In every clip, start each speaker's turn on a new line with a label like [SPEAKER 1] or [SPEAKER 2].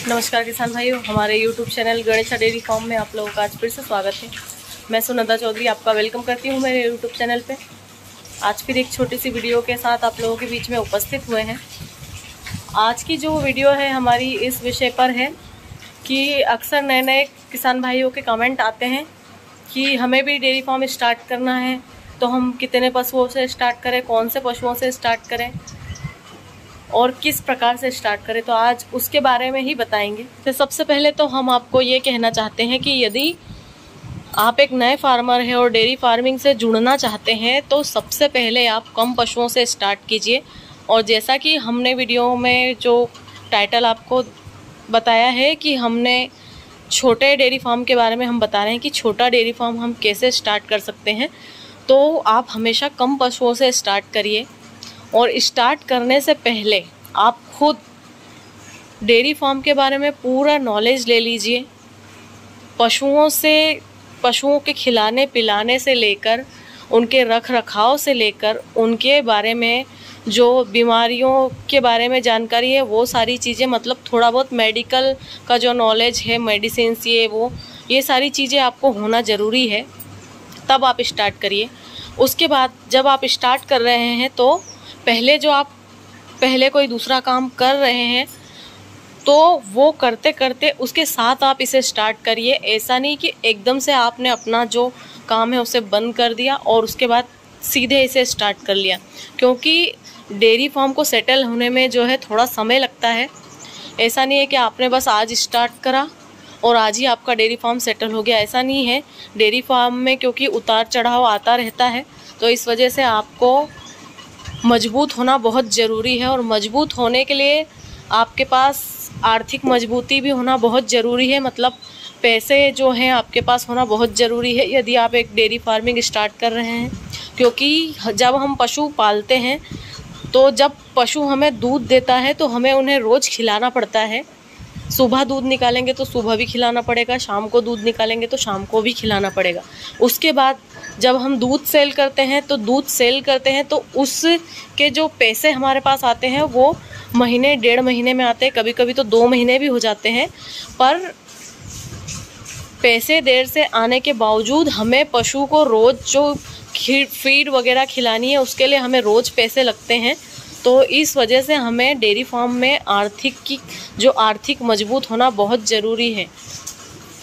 [SPEAKER 1] नमस्कार किसान भाइयों, हमारे YouTube channel Ganesha dairy farm में आप लोगों का आज फिर से स्वागत है। मैं सुनंदा चौधरी आपका वेलकम करती हूँ मेरे YouTube चैनल पे। आज फिर एक छोटी सी वीडियो के साथ आप लोगों के बीच में उपस्थित हुए हैं। आज की जो वीडियो है हमारी इस विषय पर है कि अक्सर नए नए किसान भाइयों के कमेंट आते हैं कि हमें भी डेयरी फार्म स्टार्ट करना है, तो हम कितने पशुओं से स्टार्ट करें, कौन से पशुओं से स्टार्ट करें और किस प्रकार से स्टार्ट करें। तो आज उसके बारे में ही बताएंगे। तो सबसे पहले तो हम आपको ये कहना चाहते हैं कि यदि आप एक नए फार्मर हैं और डेयरी फार्मिंग से जुड़ना चाहते हैं तो सबसे पहले आप कम पशुओं से स्टार्ट कीजिए। और जैसा कि हमने वीडियो में जो टाइटल आपको बताया है कि हमने छोटे डेयरी फार्म के बारे में हम बता रहे हैं कि छोटा डेयरी फार्म हम कैसे स्टार्ट कर सकते हैं, तो आप हमेशा कम पशुओं से स्टार्ट करिए। और स्टार्ट करने से पहले आप खुद डेयरी फार्म के बारे में पूरा नॉलेज ले लीजिए। पशुओं के खिलाने पिलाने से लेकर उनके रख रखाव से लेकर उनके बारे में जो बीमारियों के बारे में जानकारी है, वो सारी चीज़ें, मतलब थोड़ा बहुत मेडिकल का जो नॉलेज है, मेडिसिन ये सारी चीज़ें आपको होना ज़रूरी है, तब आप स्टार्ट करिए। उसके बाद जब आप स्टार्ट कर रहे हैं तो पहले कोई दूसरा काम कर रहे हैं तो वो करते करते उसके साथ आप इसे स्टार्ट करिए। ऐसा नहीं कि एकदम से आपने अपना जो काम है उसे बंद कर दिया और उसके बाद सीधे इसे स्टार्ट कर लिया, क्योंकि डेयरी फार्म को सेटल होने में जो है थोड़ा समय लगता है। ऐसा नहीं है कि आपने बस आज स्टार्ट करा और आज ही आपका डेयरी फार्म सेटल हो गया, ऐसा नहीं है। डेयरी फार्म में क्योंकि उतार चढ़ाव आता रहता है, तो इस वजह से आपको मजबूत होना बहुत ज़रूरी है। और मजबूत होने के लिए आपके पास आर्थिक मजबूती भी होना बहुत ज़रूरी है, मतलब पैसे जो हैं आपके पास होना बहुत ज़रूरी है यदि आप एक डेयरी फार्मिंग स्टार्ट कर रहे हैं। क्योंकि जब हम पशु पालते हैं तो जब पशु हमें दूध देता है तो हमें उन्हें रोज़ खिलाना पड़ता है। सुबह दूध निकालेंगे तो सुबह भी खिलाना पड़ेगा, शाम को दूध निकालेंगे तो शाम को भी खिलाना पड़ेगा। उसके बाद जब हम दूध सेल करते हैं तो उसके जो पैसे हमारे पास आते हैं वो महीने डेढ़ महीने में आते हैं, कभी कभी तो 2 महीने भी हो जाते हैं। पर पैसे देर से आने के बावजूद हमें पशु को रोज़ जो फीड वगैरह खिलानी है उसके लिए हमें रोज़ पैसे लगते हैं। तो इस वजह से हमें डेयरी फार्म में आर्थिक मजबूत होना बहुत ज़रूरी है।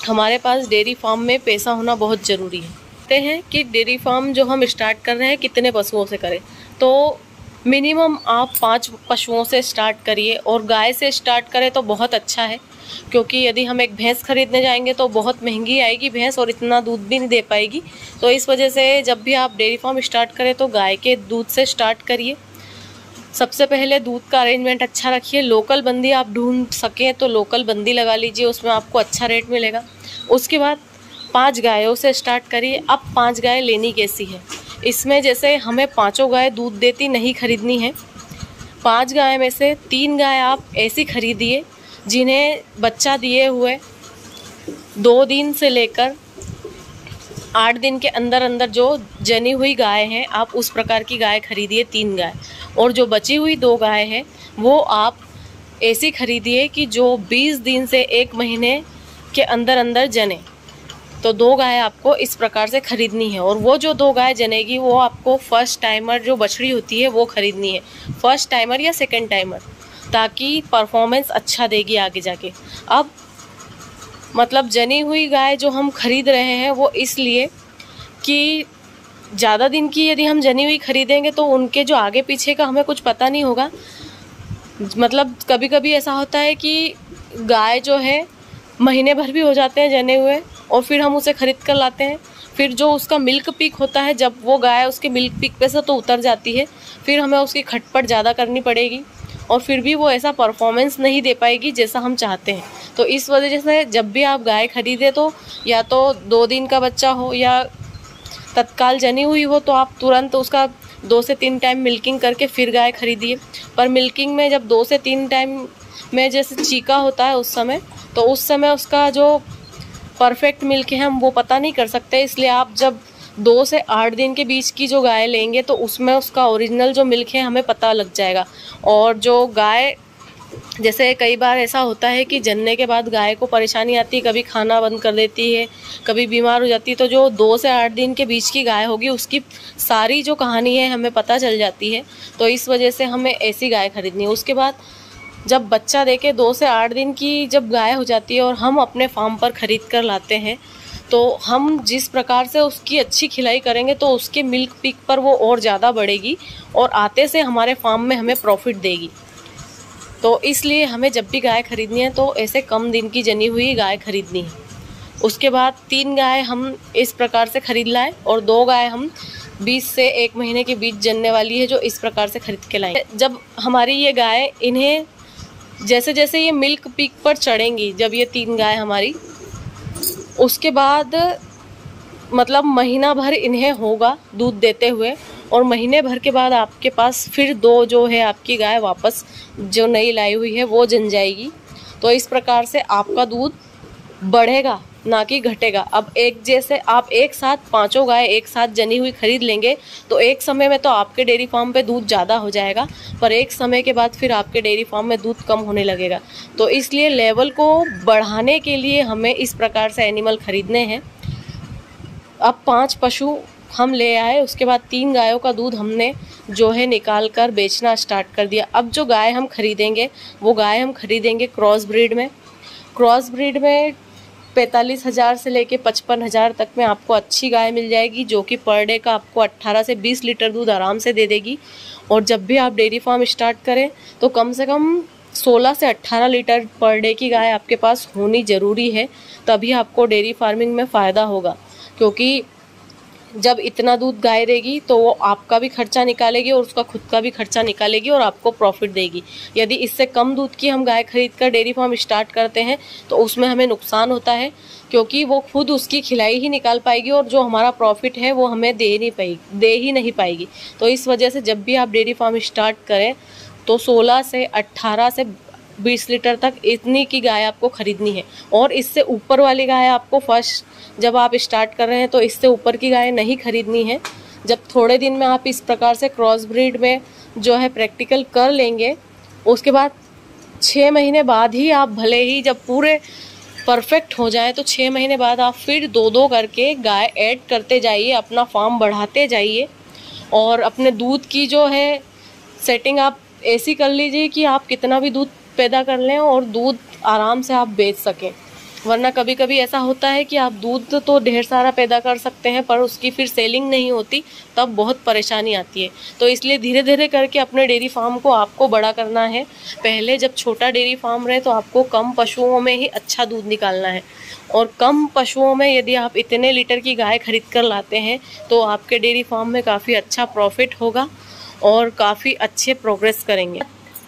[SPEAKER 1] हमारे पास डेयरी फार्म में पैसा होना बहुत ज़रूरी है। कहते हैं कि डेयरी फार्म जो हम स्टार्ट कर रहे हैं कितने पशुओं से करें, तो मिनिमम आप 5 पशुओं से स्टार्ट करिए। और गाय से स्टार्ट करें तो बहुत अच्छा है, क्योंकि यदि हम एक भैंस खरीदने जाएंगे तो बहुत महंगी आएगी भैंस और इतना दूध भी नहीं दे पाएगी। तो इस वजह से जब भी आप डेयरी फार्म स्टार्ट करें तो गाय के दूध से स्टार्ट करिए। सबसे पहले दूध का अरेंजमेंट अच्छा रखिए। लोकल बंदी आप ढूंढ सकें तो लोकल बंदी लगा लीजिए, उसमें आपको अच्छा रेट मिलेगा। उसके बाद 5 गायों से स्टार्ट करिए। अब 5 गाय लेनी कैसी है, इसमें जैसे हमें 5 गाय दूध देती नहीं खरीदनी है। 5 गाय में से 3 गाय आप ऐसी खरीदिए जिन्हें बच्चा दिए हुए 2 दिन से लेकर 8 दिन के अंदर अंदर जो जनी हुई गाय हैं, आप उस प्रकार की गाय खरीदिए 3 गाय। और जो बची हुई 2 गाय हैं वो आप ऐसी खरीदिए कि जो 20 दिन से 1 महीने के अंदर अंदर जने। तो 2 गाय आपको इस प्रकार से खरीदनी है। और वो जो 2 गाय जनेगी वो आपको फर्स्ट टाइमर जो बछड़ी होती है वो खरीदनी है, फर्स्ट टाइमर या सेकंड टाइमर, ताकि परफॉर्मेंस अच्छा देगी आगे जाके। अब मतलब जनी हुई गाय जो हम खरीद रहे हैं वो इसलिए कि ज़्यादा दिन की यदि हम जनी हुई खरीदेंगे तो उनके जो आगे पीछे का हमें कुछ पता नहीं होगा। मतलब कभी कभी ऐसा होता है कि गाय जो है महीने भर भी हो जाते हैं जने हुए और फिर हम उसे खरीद कर लाते हैं। फिर जो उसका मिल्क पीक होता है, जब वो गाय उसके मिल्क पीक पे से तो उतर जाती है, फिर हमें उसकी खटपट ज़्यादा करनी पड़ेगी और फिर भी वो ऐसा परफॉर्मेंस नहीं दे पाएगी जैसा हम चाहते हैं। तो इस वजह से जब भी आप गाय खरीदे तो या तो 2 दिन का बच्चा हो या तत्काल जनी हुई हो तो आप तुरंत उसका 2 से 3 टाइम मिल्किंग करके फिर गाय खरीदिए। पर मिल्किंग में जब 2 से 3 टाइम में जैसे चीका होता है उस समय उसका जो परफेक्ट मिल्क है हम वो पता नहीं कर सकते। इसलिए आप जब 2 से 8 दिन के बीच की जो गाय लेंगे तो उसमें उसका ओरिजिनल जो मिल्क है हमें पता लग जाएगा। और जो गाय जैसे कई बार ऐसा होता है कि जनने के बाद गाय को परेशानी आती है, कभी खाना बंद कर देती है, कभी बीमार हो जाती है। तो जो 2 से 8 दिन के बीच की गाय होगी उसकी सारी जो कहानी है हमें पता चल जाती है। तो इस वजह से हमें ऐसी गाय खरीदनी है। उसके बाद जब बच्चा देके 2 से 8 दिन की जब गाय हो जाती है और हम अपने फार्म पर खरीद कर लाते हैं, तो हम जिस प्रकार से उसकी अच्छी खिलाई करेंगे तो उसके मिल्क पीक पर वो और ज़्यादा बढ़ेगी और आते से हमारे फार्म में हमें प्रॉफिट देगी। तो इसलिए हमें जब भी गाय खरीदनी है तो ऐसे कम दिन की जनी हुई गाय खरीदनी है। उसके बाद 3 गाय हम इस प्रकार से खरीद लाए और 2 गाय हम 20 से 1 महीने के बीच जनने वाली है, जो इस प्रकार से खरीद के लाएंगे। जब हमारी ये गाय, इन्हें जैसे जैसे ये मिल्क पीक पर चढ़ेंगी, जब ये 3 गाय हमारी, उसके बाद मतलब महीना भर इन्हें होगा दूध देते हुए और महीने भर के बाद आपके पास फिर 2 जो है आपकी गाय वापस जो नई लाई हुई है वो जन जाएगी। तो इस प्रकार से आपका दूध बढ़ेगा ना कि घटेगा। अब एक जैसे आप एक साथ 5 गाय एक साथ जनी हुई खरीद लेंगे तो एक समय में तो आपके डेयरी फार्म पे दूध ज़्यादा हो जाएगा, पर एक समय के बाद फिर आपके डेयरी फार्म में दूध कम होने लगेगा। तो इसलिए लेवल को बढ़ाने के लिए हमें इस प्रकार से एनिमल खरीदने हैं। अब 5 पशु हम ले आए, उसके बाद 3 गायों का दूध हमने जो है निकाल कर बेचना स्टार्ट कर दिया। अब जो गाय हम खरीदेंगे वो गाय हम खरीदेंगे क्रॉस ब्रीड में। क्रॉस ब्रीड में 45,000 से लेके 55,000 तक में आपको अच्छी गाय मिल जाएगी, जो कि पर डे का आपको 18 से 20 लीटर दूध आराम से दे देगी। और जब भी आप डेयरी फार्म स्टार्ट करें तो कम से कम 16 से 18 लीटर पर डे की गाय आपके पास होनी ज़रूरी है, तभी आपको डेयरी फार्मिंग में फ़ायदा होगा। क्योंकि जब इतना दूध गाय देगी तो वो आपका भी खर्चा निकालेगी और उसका खुद का भी खर्चा निकालेगी और आपको प्रॉफिट देगी। यदि इससे कम दूध की हम गाय खरीद कर डेयरी फार्म स्टार्ट करते हैं तो उसमें हमें नुकसान होता है, क्योंकि वो खुद उसकी खिलाई ही निकाल पाएगी और जो हमारा प्रॉफिट है वो हमें दे ही नहीं पाएगी। तो इस वजह से जब भी आप डेयरी फार्म स्टार्ट करें तो 16 से 18 से 20 लीटर तक इतनी की गाय आपको खरीदनी है। और इससे ऊपर वाली गाय आपको फर्स्ट जब आप स्टार्ट कर रहे हैं तो इससे ऊपर की गाय नहीं खरीदनी है। जब थोड़े दिन में आप इस प्रकार से क्रॉस ब्रीड में जो है प्रैक्टिकल कर लेंगे, उसके बाद 6 महीने बाद ही आप भले ही जब पूरे परफेक्ट हो जाए तो 6 महीने बाद आप फिर 2-2 करके गाय ऐड करते जाइए, अपना फार्म बढ़ाते जाइए और अपने दूध की जो है सेटिंग आप ऐसी कर लीजिए कि आप कितना भी दूध पैदा कर लें और दूध आराम से आप बेच सकें। वरना कभी कभी ऐसा होता है कि आप दूध तो ढेर सारा पैदा कर सकते हैं पर उसकी फिर सेलिंग नहीं होती, तब बहुत परेशानी आती है। तो इसलिए धीरे धीरे करके अपने डेयरी फार्म को आपको बड़ा करना है। पहले जब छोटा डेयरी फार्म रहे तो आपको कम पशुओं में ही अच्छा दूध निकालना है, और कम पशुओं में यदि आप इतने लीटर की गाय खरीद कर लाते हैं तो आपके डेयरी फार्म में काफ़ी अच्छा प्रॉफिट होगा और काफ़ी अच्छे प्रोग्रेस करेंगे।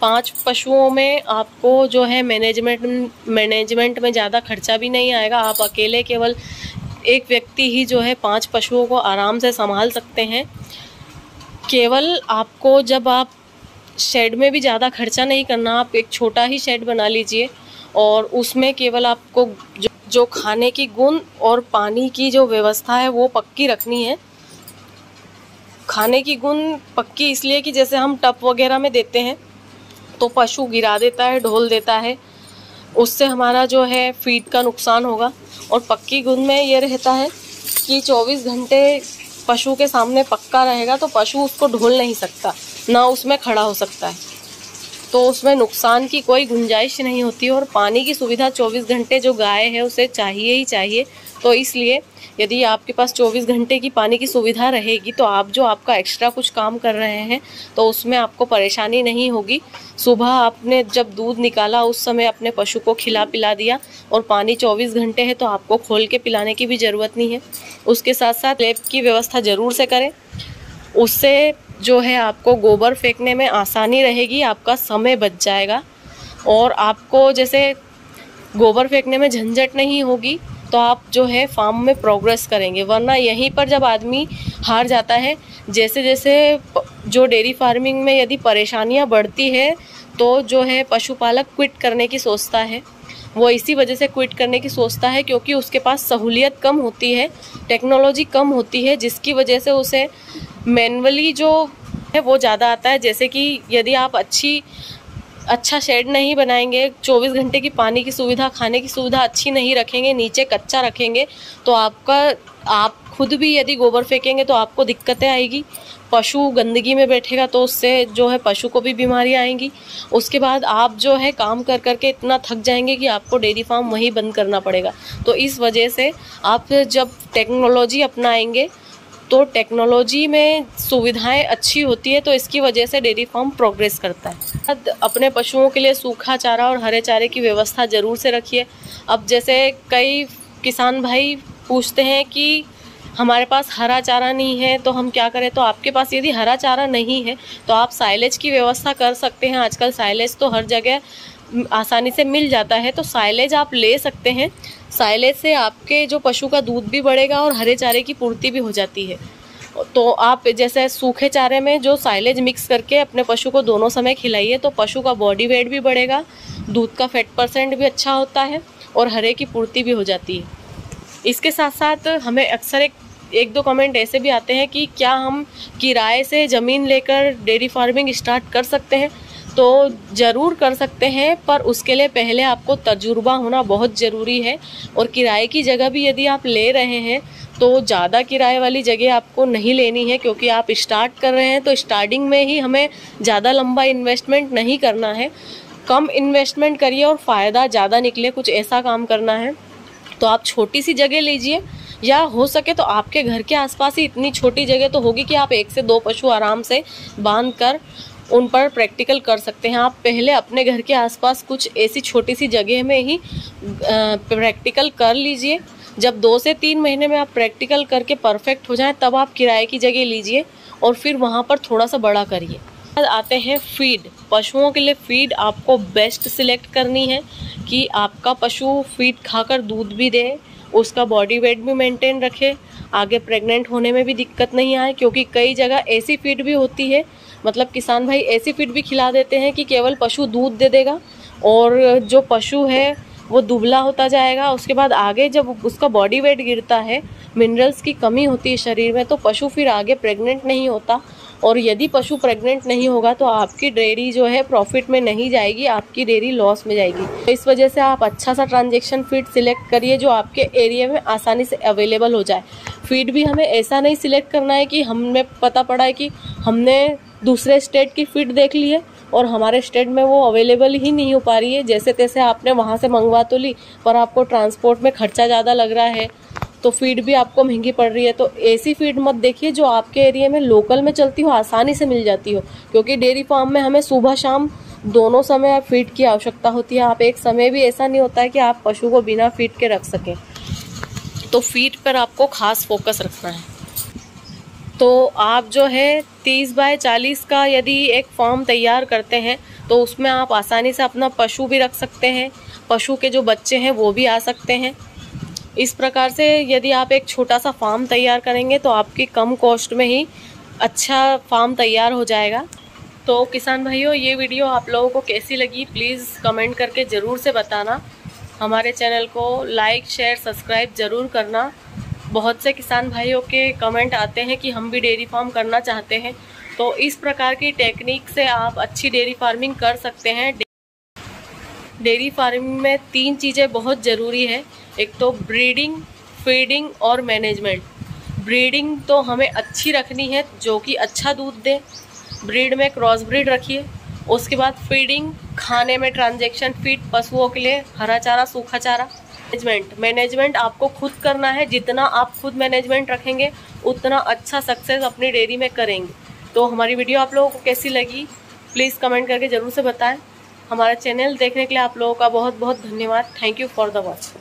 [SPEAKER 1] 5 पशुओं में आपको जो है मैनेजमेंट में ज़्यादा खर्चा भी नहीं आएगा। आप अकेले केवल एक व्यक्ति ही जो है 5 पशुओं को आराम से संभाल सकते हैं। केवल आपको जब आप शेड में भी ज़्यादा खर्चा नहीं करना, आप एक छोटा ही शेड बना लीजिए और उसमें केवल आपको जो खाने की गुण और पानी की जो व्यवस्था है वो पक्की रखनी है। खाने की गुण पक्की इसलिए कि जैसे हम टब वगैरह में देते हैं तो पशु गिरा देता है, ढोल देता है, उससे हमारा जो है फीड का नुकसान होगा। और पक्की गुण में ये रहता है कि 24 घंटे पशु के सामने पक्का रहेगा तो पशु उसको ढोल नहीं सकता, ना उसमें खड़ा हो सकता है, तो उसमें नुकसान की कोई गुंजाइश नहीं होती। और पानी की सुविधा 24 घंटे जो गाय है उसे चाहिए ही चाहिए। तो इसलिए यदि आपके पास 24 घंटे की पानी की सुविधा रहेगी तो आप जो आपका एक्स्ट्रा कुछ काम कर रहे हैं तो उसमें आपको परेशानी नहीं होगी। सुबह आपने जब दूध निकाला उस समय अपने पशु को खिला पिला दिया और पानी 24 घंटे है तो आपको खोल के पिलाने की भी ज़रूरत नहीं है। उसके साथ साथ लैब की व्यवस्था ज़रूर से करें, उससे जो है आपको गोबर फेंकने में आसानी रहेगी, आपका समय बच जाएगा और आपको जैसे गोबर फेंकने में झंझट नहीं होगी तो आप जो है फार्म में प्रोग्रेस करेंगे। वरना यहीं पर जब आदमी हार जाता है, जैसे जैसे जो डेयरी फार्मिंग में यदि परेशानियां बढ़ती है तो जो है पशुपालक क्विट करने की सोचता है। वो इसी वजह से क्विट करने की सोचता है क्योंकि उसके पास सहूलियत कम होती है, टेक्नोलॉजी कम होती है, जिसकी वजह से उसे मैनुअली जो है वो ज़्यादा आता है। जैसे कि यदि आप अच्छी अच्छा शेड नहीं बनाएंगे, 24 घंटे की पानी की सुविधा, खाने की सुविधा अच्छी नहीं रखेंगे, नीचे कच्चा रखेंगे, तो आप खुद भी यदि गोबर फेंकेंगे तो आपको दिक्कतें आएगी। पशु गंदगी में बैठेगा तो उससे जो है पशु को भी बीमारियां आएंगी। उसके बाद आप जो है काम कर करके इतना थक जाएंगे कि आपको डेयरी फार्म वहीं बंद करना पड़ेगा। तो इस वजह से आप जब टेक्नोलॉजी अपनाएंगे तो टेक्नोलॉजी में सुविधाएं अच्छी होती है, तो इसकी वजह से डेयरी फार्म प्रोग्रेस करता है। अपने पशुओं के लिए सूखा चारा और हरे चारे की व्यवस्था ज़रूर से रखिए। अब जैसे कई किसान भाई पूछते हैं कि हमारे पास हरा चारा नहीं है तो हम क्या करें, तो आपके पास यदि हरा चारा नहीं है तो आप साइलेज की व्यवस्था कर सकते हैं। आजकल साइलेज तो हर जगह आसानी से मिल जाता है, तो साइलेज आप ले सकते हैं। साइलेज से आपके जो पशु का दूध भी बढ़ेगा और हरे चारे की पूर्ति भी हो जाती है। तो आप जैसे सूखे चारे में जो साइलेज मिक्स करके अपने पशु को दोनों समय खिलाइए, तो पशु का बॉडी वेट भी बढ़ेगा, दूध का फैट % भी अच्छा होता है और हरे की पूर्ति भी हो जाती है। इसके साथ साथ हमें अक्सर एक दो कमेंट ऐसे भी आते हैं कि क्या हम किराए से ज़मीन लेकर डेयरी फार्मिंग स्टार्ट कर सकते हैं। तो ज़रूर कर सकते हैं, पर उसके लिए पहले आपको तजुर्बा होना बहुत ज़रूरी है। और किराए की जगह भी यदि आप ले रहे हैं तो ज़्यादा किराए वाली जगह आपको नहीं लेनी है, क्योंकि आप स्टार्ट कर रहे हैं तो स्टार्टिंग में ही हमें ज़्यादा लंबा इन्वेस्टमेंट नहीं करना है। कम इन्वेस्टमेंट करिए और फ़ायदा ज़्यादा निकले, कुछ ऐसा काम करना है। तो आप छोटी सी जगह लीजिए, या हो सके तो आपके घर के आसपास ही इतनी छोटी जगह तो होगी कि आप 1 से 2 पशु आराम से बांध कर उन पर प्रैक्टिकल कर सकते हैं। आप पहले अपने घर के आसपास कुछ ऐसी छोटी सी जगह में ही प्रैक्टिकल कर लीजिए। जब 2 से 3 महीने में आप प्रैक्टिकल करके परफेक्ट हो जाएं, तब आप किराए की जगह लीजिए और फिर वहाँ पर थोड़ा सा बड़ा करिए। आते हैं फीड। पशुओं के लिए फीड आपको बेस्ट सिलेक्ट करनी है कि आपका पशु फीड खाकर दूध भी दे, उसका बॉडी वेट भी मेंटेन रखे, आगे प्रेग्नेंट होने में भी दिक्कत नहीं आए। क्योंकि कई जगह ऐसी फीड भी होती है, मतलब किसान भाई ऐसी फीड भी खिला देते हैं कि केवल पशु दूध दे देगा और जो पशु है वो दुबला होता जाएगा। उसके बाद आगे जब उसका बॉडी वेट गिरता है, मिनरल्स की कमी होती है शरीर में, तो पशु फिर आगे प्रेग्नेंट नहीं होता। और यदि पशु प्रेग्नेंट नहीं होगा तो आपकी डेयरी जो है प्रॉफिट में नहीं जाएगी, आपकी डेयरी लॉस में जाएगी। तो इस वजह से आप अच्छा सा ट्रांजैक्शन फीड सिलेक्ट करिए जो आपके एरिया में आसानी से अवेलेबल हो जाए। फीड भी हमें ऐसा नहीं सिलेक्ट करना है कि हमें पता पड़ा है कि हमने दूसरे स्टेट की फीड देख ली है और हमारे स्टेट में वो अवेलेबल ही नहीं हो पा रही है। जैसे तैसे आपने वहाँ से मंगवा तो ली, पर आपको ट्रांसपोर्ट में खर्चा ज़्यादा लग रहा है, तो फीड भी आपको महंगी पड़ रही है। तो ऐसी फीड मत देखिए जो आपके एरिया में लोकल में चलती हो, आसानी से मिल जाती हो। क्योंकि डेयरी फार्म में हमें सुबह शाम दोनों समय फीड की आवश्यकता होती है। आप एक समय भी ऐसा नहीं होता है कि आप पशु को बिना फीड के रख सकें। तो फीड पर आपको खास फोकस रखना है। तो आप जो है 30 बाय 40 का यदि एक फार्म तैयार करते हैं तो उसमें आप आसानी से अपना पशु भी रख सकते हैं, पशु के जो बच्चे हैं वो भी आ सकते हैं। इस प्रकार से यदि आप एक छोटा सा फार्म तैयार करेंगे तो आपकी कम कॉस्ट में ही अच्छा फार्म तैयार हो जाएगा। तो किसान भाइयों, ये वीडियो आप लोगों को कैसी लगी प्लीज़ कमेंट करके ज़रूर से बताना। हमारे चैनल को लाइक शेयर सब्सक्राइब ज़रूर करना। बहुत से किसान भाइयों के कमेंट आते हैं कि हम भी डेयरी फार्म करना चाहते हैं, तो इस प्रकार की टेक्निक से आप अच्छी डेयरी फार्मिंग कर सकते हैं। डेयरी फार्मिंग में 3 चीज़ें बहुत ज़रूरी है। एक तो ब्रीडिंग, फीडिंग और मैनेजमेंट। ब्रीडिंग तो हमें अच्छी रखनी है जो कि अच्छा दूध दे, ब्रीड में क्रॉस ब्रीड रखिए। उसके बाद फीडिंग, खाने में ट्रांजैक्शन फीड, पशुओं के लिए हरा चारा सूखा चारा। मैनेजमेंट आपको खुद करना है। जितना आप खुद मैनेजमेंट रखेंगे उतना अच्छा सक्सेस अपनी डेयरी में करेंगे। तो हमारी वीडियो आप लोगों को कैसी लगी प्लीज़ कमेंट करके ज़रूर से बताएं। हमारा चैनल देखने के लिए आप लोगों का बहुत बहुत धन्यवाद। Thank you for the watch.